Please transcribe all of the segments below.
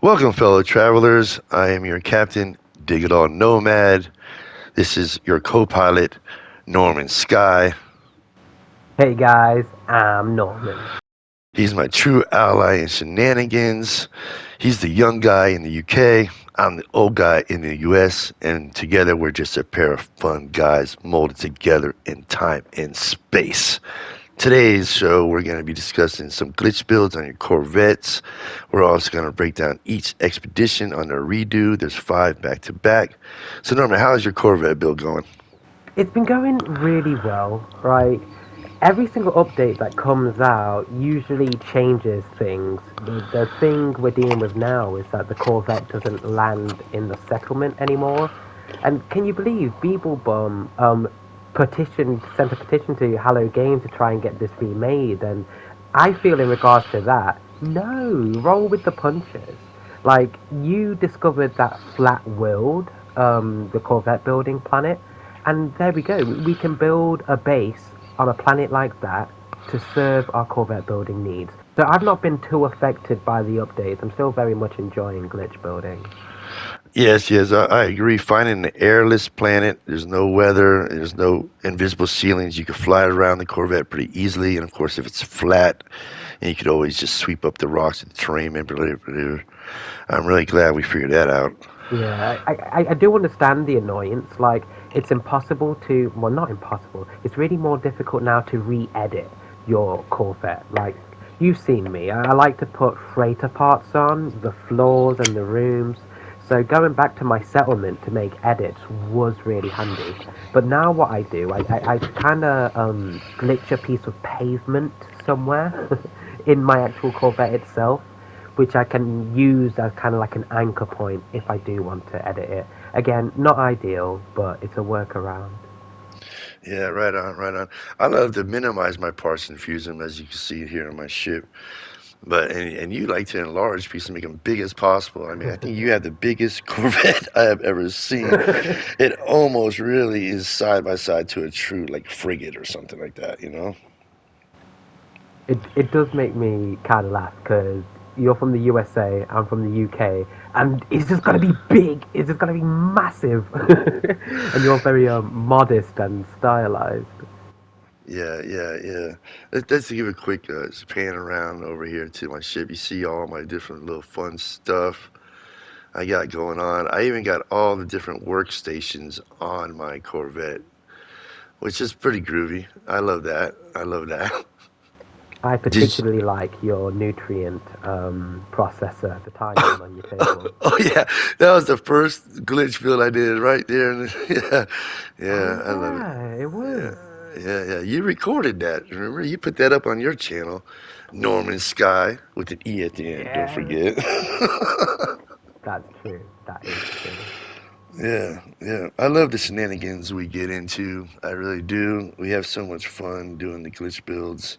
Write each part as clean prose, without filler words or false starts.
Welcome, fellow travelers. I am your captain, Dig It All Nomad. This is your co pilot, Norman Sky. Hey guys, I'm Norman. He's my true ally in shenanigans. He's the young guy in the UK. I'm the old guy in the US. And together we're just a pair of fun guys molded together in time and space. Today's show, we're going to be discussing some glitch builds on your Corvettes. We're also going to break down each expedition on a redo. There's five back to back. So, Norman, how's your Corvette build going? It's been going really well, right? Every single update that comes out usually changes things. The thing we're dealing with now is that the Corvette doesn't land in the settlement anymore. And can you believe Beeblebum sent a petition to Hello Games to try and get this remade? And I feel in regards to that, no, roll with the punches. Like you discovered that flat world, the Corvette building planet, and there we go. We can build a base on a planet like that to serve our Corvette building needs. So I've not been too affected by the updates. I'm still very much enjoying glitch building. Yes, I agree. Finding an airless planet, there's no weather, there's no invisible ceilings. You can fly around the Corvette pretty easily. And of course, if it's flat, and you could always just sweep up the rocks of the terrain. I'm really glad we figured that out. Yeah, I do understand the annoyance. Like, it's impossible to, well, not impossible. It's really more difficult now to re-edit your Corvette. Like, you've seen me. I like to put freighter parts on the floors and the rooms. So going back to my settlement to make edits was really handy. But now what I do, I kind of glitch a piece of pavement somewhere in my actual Corvette itself, which I can use as kind of like an anchor point if I do want to edit it. Again, not ideal, but it's a workaround. Yeah, right on, right on. I love to minimize my parts and fuse them, as you can see here on my ship. And you like to enlarge pieces, make them big as possible. I mean, I think you have the biggest Corvette I have ever seen. It almost really is side by side to a true like frigate or something like that, you know? It does make me kind of laugh because you're from the USA, I'm from the UK, and it's just gonna be big. It's just gonna be massive, and you're very modest and stylized. Yeah. Let's give a quick pan around over here to my ship. You see all my different little fun stuff I got going on. I even got all the different workstations on my Corvette, which is pretty groovy. I love that. I love that. I Did particularly like your nutrient processor, the tiny one on your table. Oh yeah, that was the first glitch build I did right there. Yeah, Oh yeah, I love it. yeah, it was. Yeah. You recorded that. Remember, you put that up on your channel, Norman Sky with an E at the end. Don't Yeah, forget. that's true. That is true. Yeah. I love the shenanigans we get into. I really do. We have so much fun doing the glitch builds,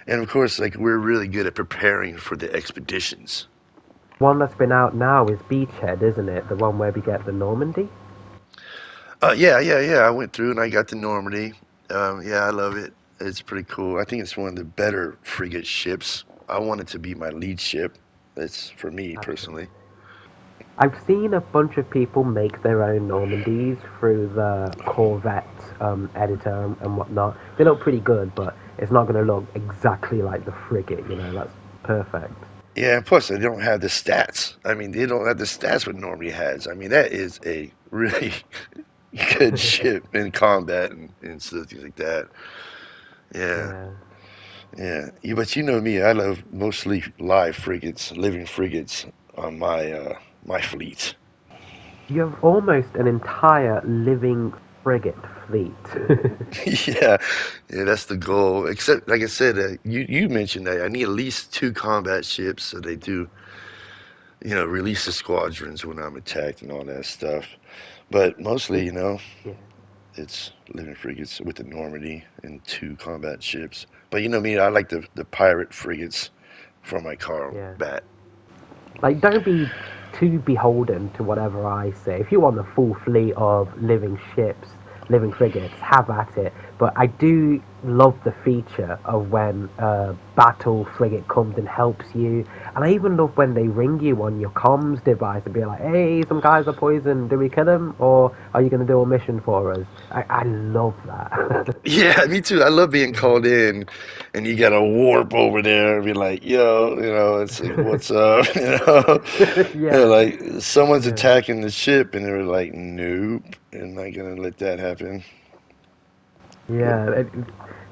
and of course, like we're really good at preparing for the expeditions. One that's been out now is Beachhead, isn't it? The one where we get the Normandy. Yeah. I went through and I got to Normandy. Yeah, I love it. It's pretty cool. I think it's one of the better frigate ships. I want it to be my lead ship. That's for me Absolutely. personally. I've seen a bunch of people make their own Normandies through the Corvette editor and whatnot. They look pretty good, but it's not going to look exactly like the frigate. That's perfect. Yeah, and plus they don't have the stats. I mean, they don't have the stats what Normandy has. I mean, that is a really good ship in combat and stuff, things like that. Yeah, Yeah. But you know me, I love mostly live frigates, living frigates on my fleet. You have almost an entire living frigate fleet. Yeah, yeah, that's the goal. Except, like I said, you mentioned that I need at least two combat ships so they do, release the squadrons when I'm attacked and all that stuff. But mostly, It's yeah, it's living frigates with the Normandy and two combat ships. But you know me, I like the pirate frigates for my yeah. combat. Like, don't be too beholden to whatever I say. If you want the full fleet of living ships, living frigates, have at it. But I do love the feature of when a battle frigate comes and helps you, and I even love when they ring you on your comms device and be like, "Hey, some guys are poisoned. Do we kill them, or are you going to do a mission for us?" I love that. Yeah, me too. I love being called in, and you got to warp over there and be like, "Yo, it's like, what's up?" Yeah, Yeah, like someone's yeah. attacking the ship, and they're like, "Nope, I'm not gonna let that happen." But Yeah,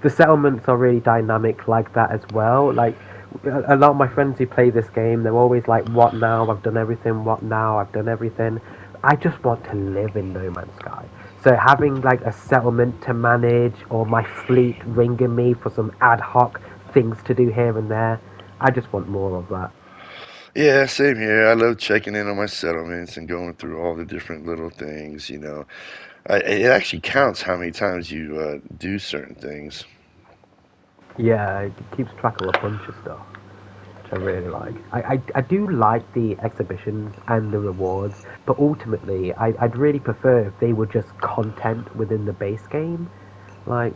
the settlements are really dynamic like that as well. Like a lot of my friends who play this game, they're always like, "What now? I've done everything. What now? I've done everything." I just want to live in No Man's Sky. So having like a settlement to manage, or my fleet ringing me for some ad hoc things to do here and there, I just want more of that. yeah, same here. I love checking in on my settlements and going through all the different little things. It actually counts how many times you do certain things. Yeah, it keeps track of a bunch of stuff, which I really like. I do like the exhibitions and the rewards, but ultimately, I'd really prefer if they were just content within the base game. Like,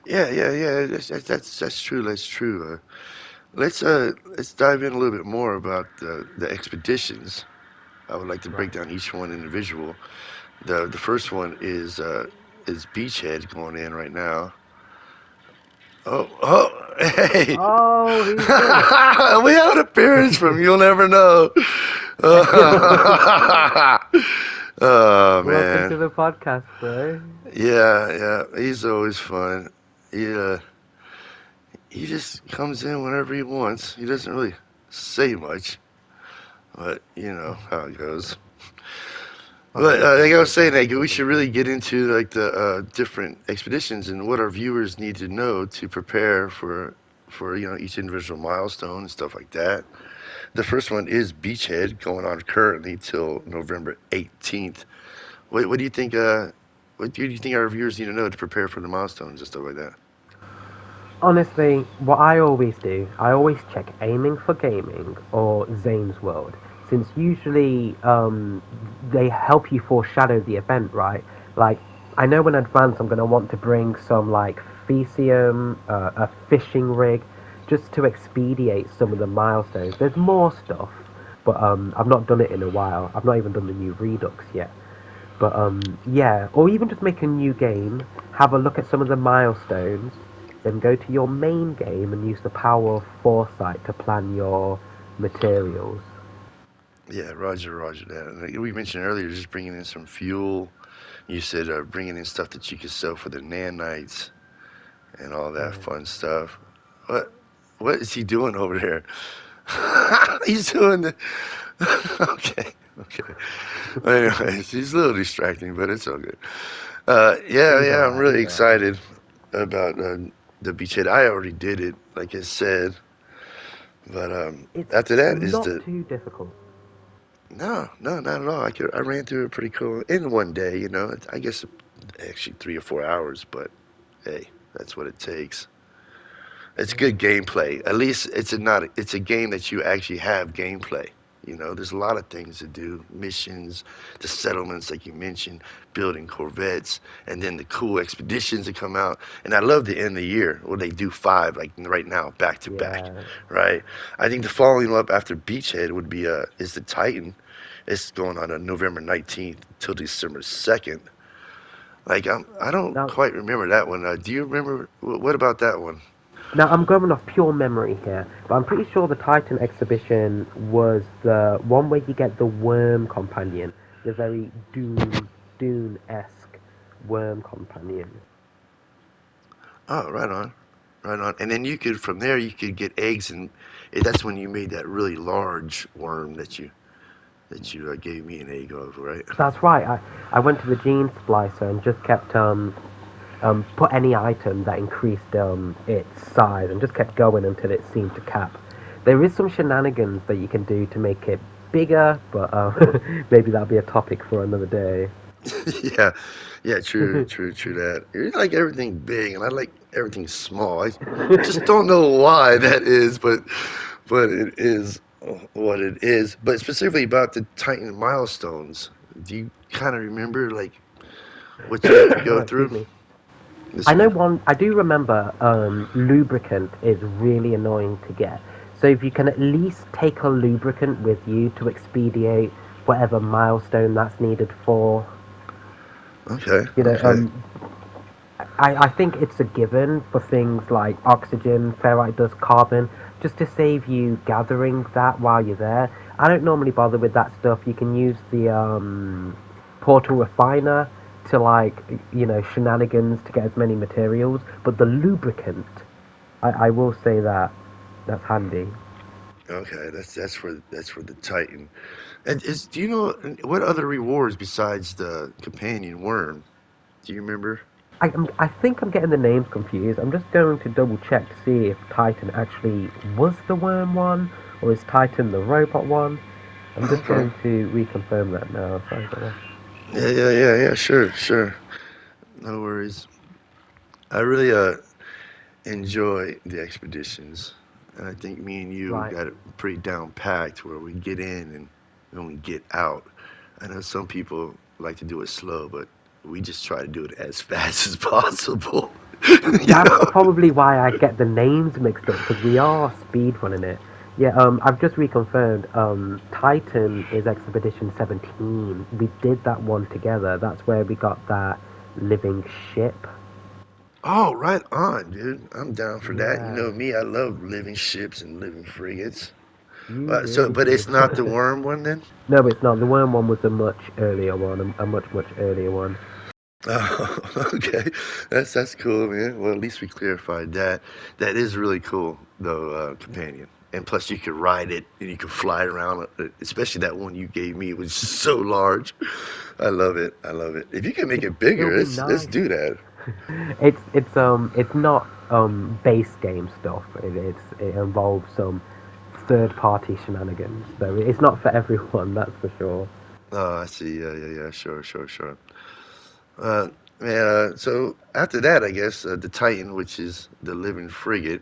Yeah, yeah, yeah. That's true. That's true. Let's dive in a little bit more about the expeditions. I would like to break right. down each one individual. The first one is Beachhead going in right now. Oh, oh, hey! Oh, who's this? We have an appearance from You'll Never Know. Oh Welcome man, to the podcast, bro. yeah, yeah. He's always fun. He uh, he just comes in whenever he wants. He doesn't really say much, but you know how it goes. Oh, But he's a like I was good saying, guy. like, He's a we should good really guy. get into like the different expeditions and what our viewers need to know to prepare for each individual milestone and stuff like that. The first one is Beachhead, going on currently till November 18th. What do you think? What do you think our viewers need to know to prepare for the milestones and stuff like that? Honestly, what I always do, I always check Aiming for Gaming or Zane's World, since usually they help you foreshadow the event, right? Like, I know in advance I'm going to want to bring some, like, Fecium, a fishing rig, just to expedite some of the milestones. There's more stuff, but I've not done it in a while. I've not even done the new Redux yet. But yeah, or even just make a new game, have a look at some of the milestones, then go to your main game and use the power of foresight to plan your materials. Yeah, Roger, Roger that. And like we mentioned earlier, just bringing in some fuel. You said bringing in stuff that you could sell for the nanites and all that Yeah. fun stuff. What what is he doing over there? He's doing the okay, okay. Anyways, he's a little distracting, but it's all good. Yeah, He's yeah, I'm alright. really He's alright. excited about the beachhead. I already did it, like I said, but It's after that is not the too difficult. no, no, not at all. I ran through it pretty cool in one day. I guess actually 3 or 4 hours, but hey, that's what it takes. It's good Yeah. gameplay. At least it's a not it's a game that you actually have gameplay. There's a lot of things to do, missions, the settlements like you mentioned, building corvettes, and then the cool expeditions that come out. And I love the end of the year where they do five like right now back to back, Yeah. right? I think the following up after Beachhead would be is the Titan. It's going on November 19th till December 2nd. Like I don't Now, quite remember that one. Do you remember what about that one? now I'm going off pure memory here, but I'm pretty sure the Titan exhibition was the one where you get the worm companion, the very Dune-esque worm companion. Oh, right on, right on. And then you could from there you could get eggs, and that's when you made that really large worm that you gave me an egg of, right? That's right. I went to the gene splicer and just kept put any item that increased its size and just kept going until it seemed to cap. There is some shenanigans that you can do to make it bigger, but maybe that'll be a topic for another day. Yeah, yeah, true, true, true. That you like everything big, and I like everything small. I just don't know why that is, but it is what it is. But specifically about the Titan milestones, do you kind of remember like what you have to go Excuse through? me. This I know one. one. I do remember lubricant is really annoying to get. So if you can at least take a lubricant with you to expedite whatever milestone that's needed for, Okay, you know, okay. I think it's a given for things like oxygen, ferrite dust, carbon, just to save you gathering that while you're there. I don't normally bother with that stuff. You can use the portal refiner to like shenanigans to get as many materials, but the lubricant, I will say that that's handy. Okay, that's for the Titan. And is do you know what other rewards besides the companion worm? Do you remember? I think I'm getting the names confused. I'm just going to double check to see if Titan actually was the worm one or is Titan the robot one. I'm just Okay. going to reconfirm that now. Sorry about that. Yeah. Sure, sure. No worries. I really enjoy the expeditions, and I think me and you Right. got it pretty down packed where we get in and when we get out. I know some people like to do it slow, but we just try to do it as fast as possible. you That's know? probably why I get the names mixed up because we are speed running it. Yeah, I've just reconfirmed. Titan is Expedition 17. We did that one together. That's where we got that living ship. Oh, right on, dude. I'm down for that. You know Yeah, me, I love living ships and living frigates. you So, really but do. it's not the worm one then. No, it's not. The worm one was a much earlier one, a much earlier one. Oh, okay. That's cool, man. Well, at least we clarified that. That is really cool, though, companion. And plus, you could ride it and you could fly around. Especially that one you gave me, it was so large. I love it. I love it. If you can make it It'll bigger, be let's nice. do that. It's not base game stuff. It involves some third party shenanigans, so it's not for everyone. That's for sure. Oh, I see. Yeah. Sure. Uh, man, so after that, I guess the Titan, which is the living frigate,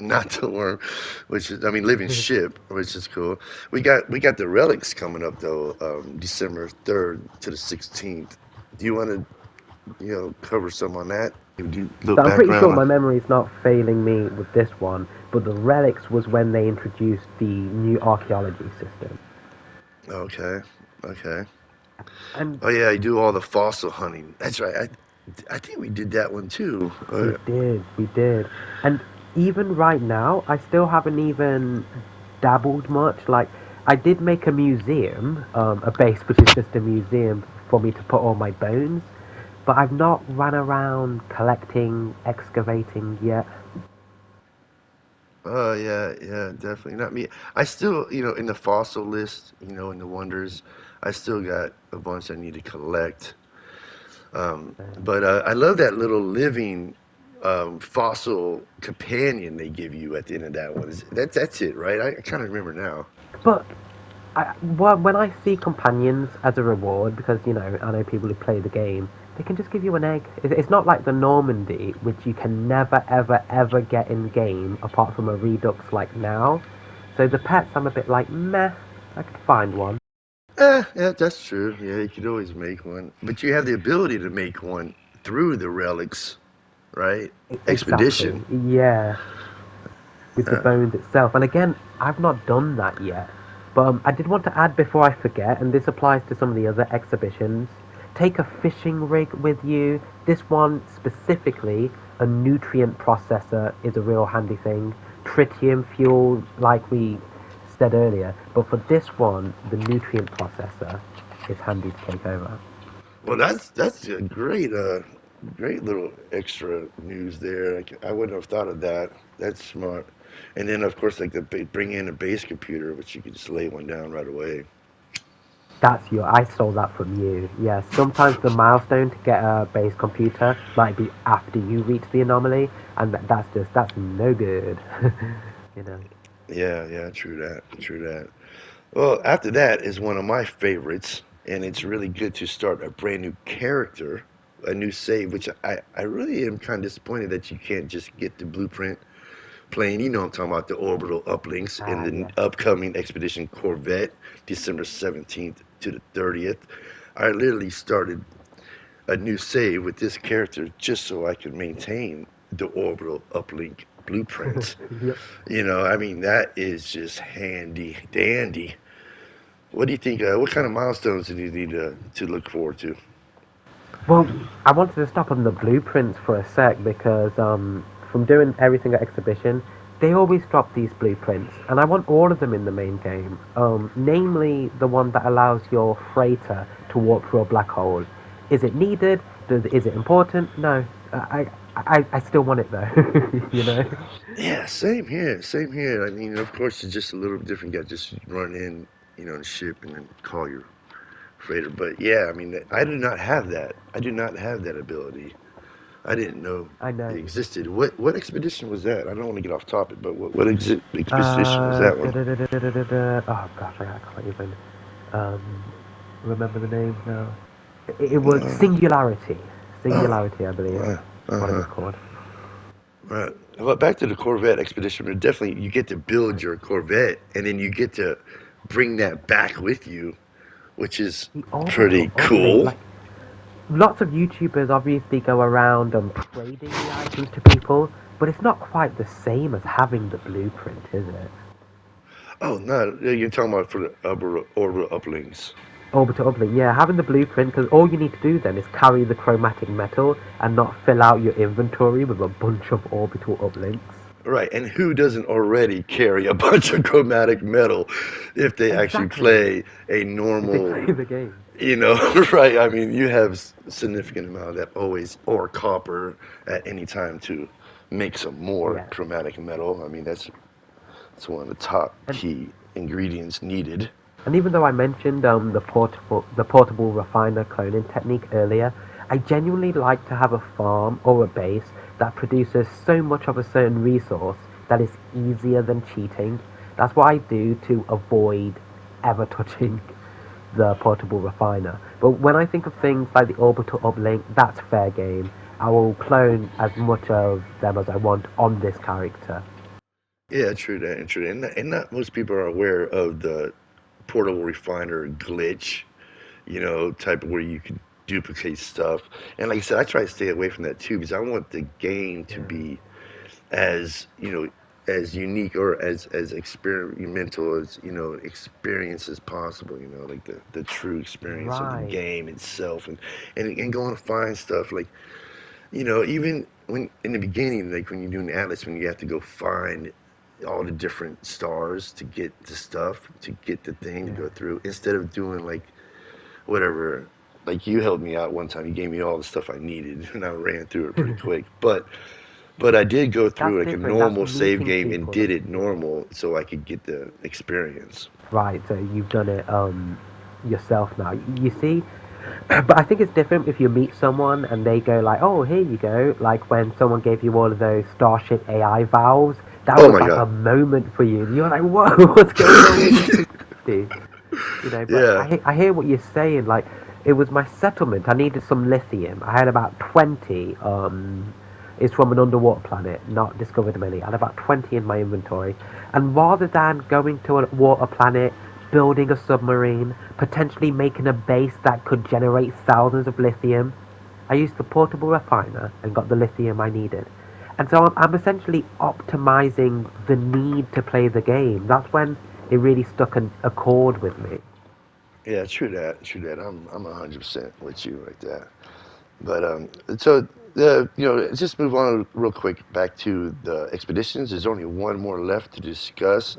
not the worm, which is, I mean, living ship, which is cool. We got the relics coming up though, December 3rd to the 16th. Do you want to, cover some on that? Do a little So I'm pretty sure background my on? memory's not failing me with this one, but the relics was when they introduced the new archaeology system. Okay, okay. And Oh yeah, I do all the fossil hunting. That's right. I think we did that one too. we did. And even right now, I still haven't even dabbled much. Like, I did make a museum, a base which is just a museum for me to put all my bones, but I've not run around collecting, excavating yet. Oh yeah, definitely not me. I still, in the fossil list, in the wonders, I still got a bunch I need to collect. But I love that little living fossil companion they give you at the end of that one. That's it, right? I kind of remember now. But well, when I see companions as a reward, because I know people who play the game, they can just give you an egg. It's not like the Normandy, which you can never, ever, ever get in game apart from a Redux like now. So the pets, I'm a bit like meh. I could find one. Yeah, that's true. Yeah, you could always make one, but you have the ability to make one through the relics, right? Exactly. Expedition. Yeah, with the Uh, bones itself. And again, I've not done that yet. But I did want to add before I forget, and this applies to some of the other exhibitions. Take a fishing rig with you. This one specifically, a nutrient processor is a real handy thing. Tritium fuel, like we said earlier. But for this one, the nutrient processor is handy to take over. Well, that's a great little extra news there. I wouldn't have thought of that. That's smart. And then of course, like bring in a base computer, which you could just lay one down right away. That's your. I stole that from you. Yes. Sometimes the milestone to get a base computer might be after you reach the anomaly, and that's no good. you know. Yeah, true that. Well, after that is one of my favorites, and it's really good to start a brand new character, a new save, which I really am kind of disappointed that you can't just get the blueprint plane. You know I'm talking about the orbital uplinks in Ah, the yes. upcoming Expedition Corvette, December 17th to the 30th. I literally started a new save with this character just so I can maintain the orbital uplink blueprints. Yep. I mean, that is just handy dandy. What do you think? What kind of milestones do you need to look forward to? Well, I wanted to stop on the blueprints for a sec because from doing everything at exhibition, they always drop these blueprints, and I want all of them in the main game. Namely, the one that allows your freighter to warp through a black hole. Is it needed? Is it important? No. I still want it though. you know. Yeah, same here. Same here. I mean, of course, it's just a little different. You got to just run in, and ship, and then call your freighter. But yeah, I mean, I do not have that. I do not have that ability. I didn't know I it know. existed. What expedition was that? I don't want to get off topic, but what expedition was that one? Oh gosh, I can't even um, remember the names now. It was Uh, Singularity. oh, Singularity, I believe. That's what it uh-huh. was called. Right. Well, back to the Corvette expedition, but definitely you get to build your Corvette, and then you get to bring that back with you, which is The orbital pretty uplink, cool. like lots of YouTubers obviously go around trading the items to people, but it's not quite the same as having the blueprint, is it? Oh, no, you're talking about for the orbital uplinks. Orbital uplink, yeah, having the blueprint because all you need to do then is carry the chromatic metal and not fill out your inventory with a bunch of orbital uplinks. Right, and who doesn't already carry a bunch of chromatic metal if they actually Exactly. play a If they normal, play the game. right? I mean, you have significant amount of that always, or copper at any time to make some more Yeah. chromatic metal. I mean, that's one of the top And key ingredients needed. And even though I mentioned the portable refiner cloning technique earlier, I genuinely like to have a farm or a base that produces so much of a certain resource that it's easier than cheating. That's what I do to avoid ever touching the portable refiner. But when I think of things like the orbital uplink, that's fair game. I will clone as much of them as I want on this character. Yeah, true that, and true that. And not most people are aware of the portable refiner glitch, type of where you can duplicate stuff. And like I said, I try to stay away from that too because I want the game to Yeah. be as, as unique or as experimental as, experience as possible, like the true experience of the Right. game itself and going to find stuff like, even when in the beginning, like when you're doing Atlas, when you have to go find all the different stars to get the stuff, to get the thing to Yeah. go through, instead of doing like whatever. Like you helped me out one time. You gave me all the stuff I needed, and I ran through it pretty quick. But I did go That's through like a different. That's normal save meeting game and people. did it normal so I could get the experience. Right, so you've done it yourself now. You see, but I think it's different if you meet someone and they go like, "Oh, here you go." Like when someone gave you all of those Starship AI valves, that Oh was my like god. a moment for you. You're like, "Whoa, what's going on with this community?" But Yeah. I hear what you're saying. Like, it was my settlement. I needed some lithium. I had about 20. It's from an underwater planet, not discovered many. I had about 20 in my inventory. And rather than going to a water planet, building a submarine, potentially making a base that could generate thousands of lithium, I used the portable refiner and got the lithium I needed. And so I'm essentially optimizing the need to play the game. That's when it really stuck a chord with me. Yeah, true that. True that. I'm 100% with you right there. But so just move on real quick back to the expeditions. There's only one more left to discuss.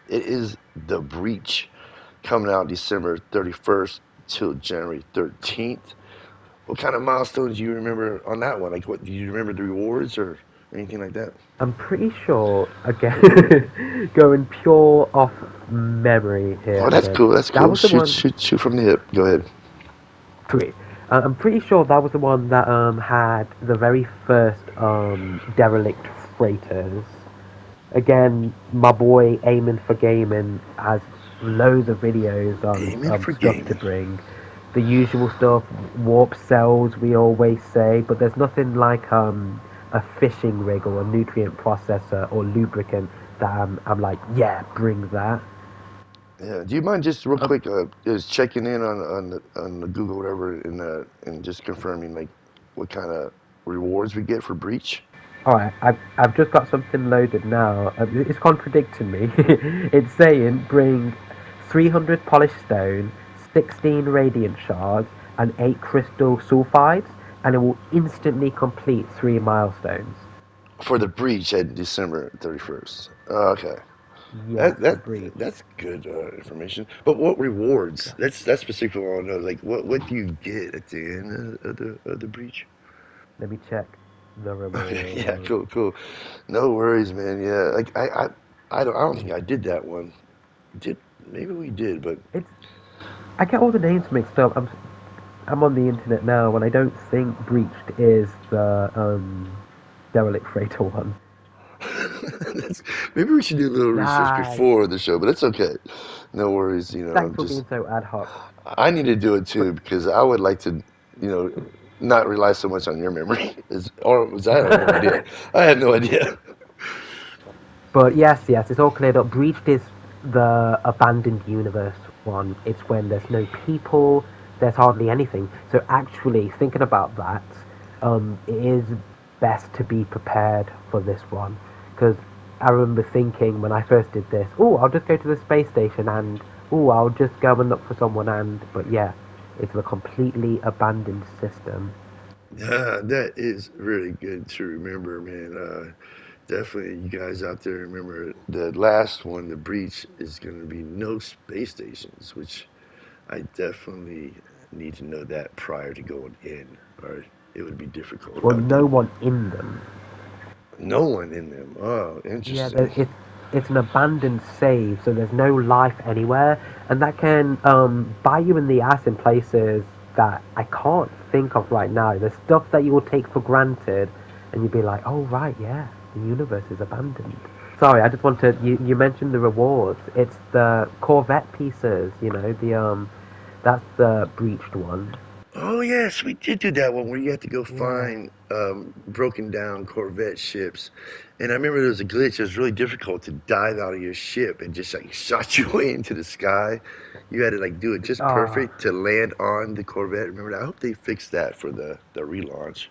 It is the Breach coming out December 31st till January 13th. What kind of milestones do you remember on that one? Like, what do you remember the rewards or anything like that? I'm pretty sure, again, going pure off memory here Oh, that's again, cool. That's that cool. was the Shoot, one. shoot, shoot from the hip. Go ahead. Sweet. I'm pretty sure that was the one that had the very first derelict freighters. Again, my boy aiming for gaming has loads of videos on Aiming for stuff to gaming. bring. The usual stuff, warp cells, we always say, but there's nothing like a fishing rig or a nutrient processor or lubricant that I'm like, yeah, bring that. Yeah. Do you mind just real Um, quick, just checking in on the Google whatever and just confirming like what kind of rewards we get for breach? Alright, I've just got something loaded now. It's contradicting me. It's saying bring 300 polished stone, 16 radiant shards, and 8 crystal sulfides, and it will instantly complete 3 milestones. For the breach at December 31st. Okay. Yes, That the that breach. that's good information. But what rewards? That's specifically what I want to know. Like what do you get at the end of the breach? Let me check the Okay, yeah, reward. cool, cool. No worries, man. Yeah, like I don't think I did that one. Did maybe we did, but It's I get all the names mixed up. I'm on the internet now, and I don't think breached is the derelict freighter one. that's, maybe we should do a little research Ah, before the show. But it's okay. No worries. You know, thanks for just being so ad hoc. I need to do it But too because I would like to, you know, not rely so much on your memory. Or was I had no idea. I had no idea. But yes, yes, it's all cleared up. Breached is the abandoned universe one. It's when there's no people, there's hardly anything. So actually, thinking about that, it is best to be prepared for this one because I remember thinking when I first did this, oh, I'll just go to the space station and oh, I'll just go and look for someone but yeah, it's a completely abandoned system. That is really good to remember, man. Definitely, you guys out there remember the last one, the breach, is going to be no space stations, which I definitely need to know that prior to going in, or it would be difficult Well, out there. no one in them. No one in them. Oh, Yeah, interesting. it's an abandoned save, so there's no life anywhere, and that can bite you in the ass in places that I can't think of right now. There's stuff that you will take for granted, and you'd be like, "Oh right, yeah, the universe is abandoned." Sorry, I just wanted you mentioned the rewards. It's the Corvette pieces, the that's the breached one. Oh yes, we did do that one where you had to go Yeah. find broken down Corvette ships, and I remember there was a glitch. It was really difficult to dive out of your ship and just like shot your way into the sky. You had to like do it just Ah, perfect to land on the Corvette. Remember that? I hope they fixed that for the relaunch.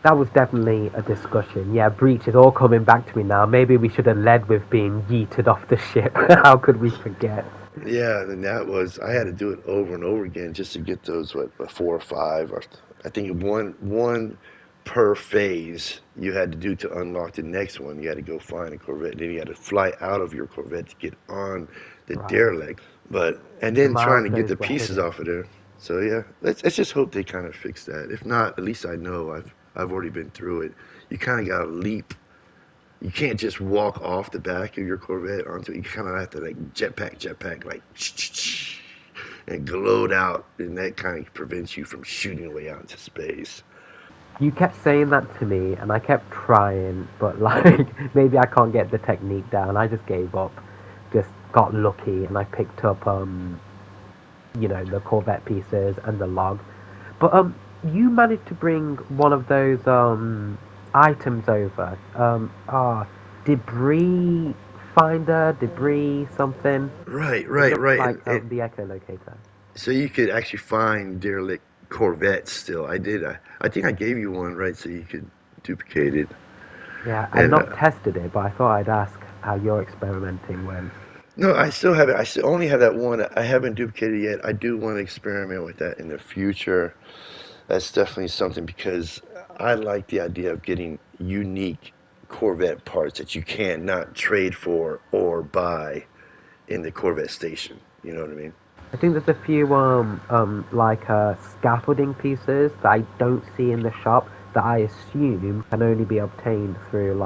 that was definitely a discussion. Yeah, breach is all coming back to me now. Maybe we should have led with being yeeted off the ship. How could we forget? Yeah, and that was I had to do it over and over again just to get those what 4 or 5 or I think one per phase you had to do to unlock the next one. You had to go find a Corvette, then you had to fly out of your Corvette to get on the Right. derelict. But and The then trying to get the milestones were pieces hidden. off of there. So yeah, let's just hope they kind of fix that. If not, at least I know I've already been through it. You kind of got to leap. You can't just walk off the back of your Corvette onto it. You kind of have to like jetpack, like and gloat out, and that kind of prevents you from shooting away out into space. You kept saying that to me, and I kept trying, but like maybe I can't get the technique down. I just gave up. Just got lucky, and I picked up the Corvette pieces and the log. But you managed to bring one of those items over. Debris finder, debris something. Right, It right, looks right, like and the echolocator. so you could actually find derelict Corvettes still. I did. I think I gave you one, right? So you could duplicate it. Yeah, I've And not tested it, but I thought I'd ask how your experimenting went. no, I still have it. I still only have that one. I haven't duplicated it yet. I do want to experiment with that in the future. That's definitely something because I like the idea of getting unique Corvette parts that you cannot trade for or buy in the Corvette station. You know what I mean? I think there's a few like scaffolding pieces that I don't see in the shop that I assume can only be obtained through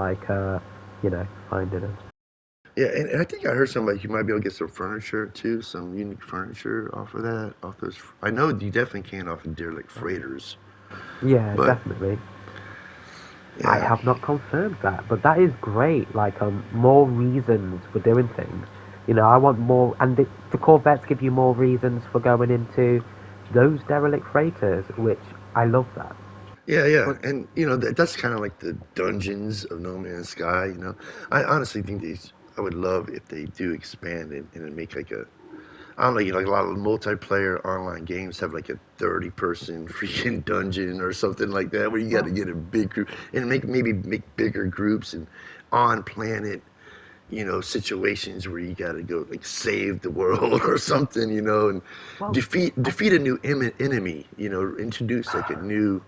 finding them. Yeah, and I think I heard somebody you might be able to get some furniture too, some unique furniture off of that. Off those, I know you definitely can off of derelict freighters, Yeah, but definitely. I yeah, have not confirmed that, but that is great. Like more reasons for doing things. I want more, and the Corvettes give you more reasons for going into those derelict freighters, which I love that. yeah, yeah, But and that's kind of like the dungeons of No Man's Sky. I honestly think these. I would love if they do expand and make like a I don't know, like a lot of multiplayer online games have like a 30-person freaking dungeon or something like that where you got to Well, get a big group and make bigger groups and on planet, situations where you got to go like save the world or something, and well, I, defeat a new enemy, introduce like a new.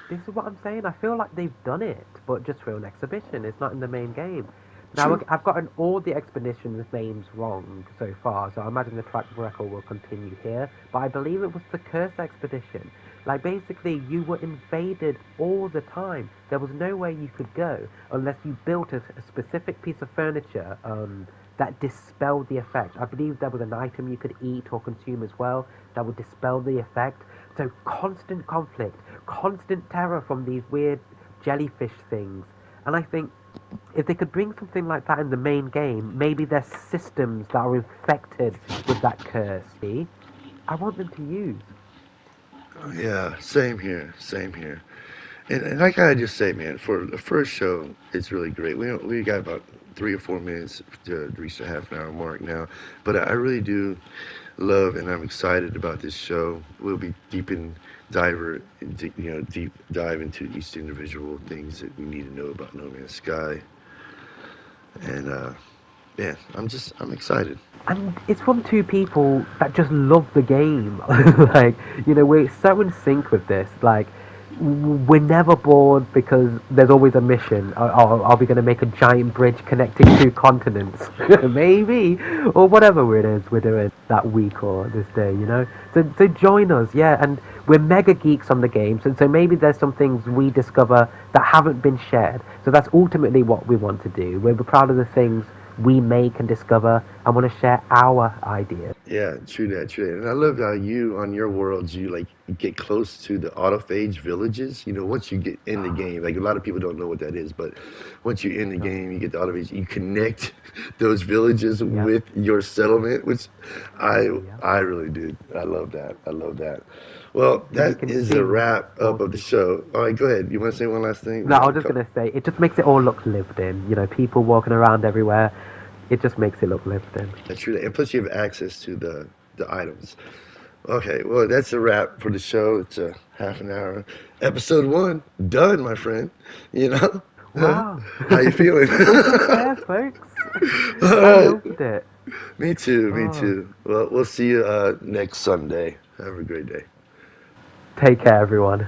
this is what I'm saying. I feel like they've done it, but just for an exhibition. It's not in the main game. Now True. I've gotten all the expeditions names wrong so far, so I imagine the track record will continue here. But I believe it was the Curse expedition. Like basically, you were invaded all the time. There was nowhere you could go unless you built a specific piece of furniture that dispelled the effect. I believe there was an item you could eat or consume as well that would dispel the effect. So constant conflict, constant terror from these weird jellyfish things. And I think if they could bring something like that in the main game, maybe there's systems that are infected with that curse. I want them to use. Yeah, same here, same here. And I gotta just say, man, for the first show, it's really great. We got about 3 or 4 minutes to reach the half an hour mark now, but I really do love and I'm excited about this show. We'll be deep dive into each individual things that we need to know about No Man's Sky, and yeah, I'm excited. And it's from two people that just love the game. Like, we're so in sync with this. Like, we're never bored because there's always a mission. Are we going to make a giant bridge connecting two continents? Maybe, or whatever it is we're doing that week or this day. So join us, yeah. And we're mega geeks on the game. So maybe there's some things we discover that haven't been shared. So that's ultimately what we want to do. We're proud of the things we make and discover and want to share our ideas. Yeah, true that, true that. And I love how you on your worlds you like get close to the autophage villages. Once you get in the game, like a lot of people don't know what that is, but once you're in the So, game, you get the autophage. You connect those villages yep, with your settlement, which I yep. I really do. I love that. I love that. Well, So you that can is a see wrap up of the multiple. show. All right, go ahead. You want to say one last thing? No, We I got was a just couple. gonna say it just makes it all look lived in. People walking around everywhere. It just makes it look lived in. That's true. And plus, you have access to the items. Okay, well, that's a wrap for the show. It's a half an hour. Episode 1 done, my friend. You know, Wow, how you feeling? we're just there, folks. All I right, loved it. me too, me Oh, too. Well, we'll see you next Sunday. Have a great day. take care, everyone.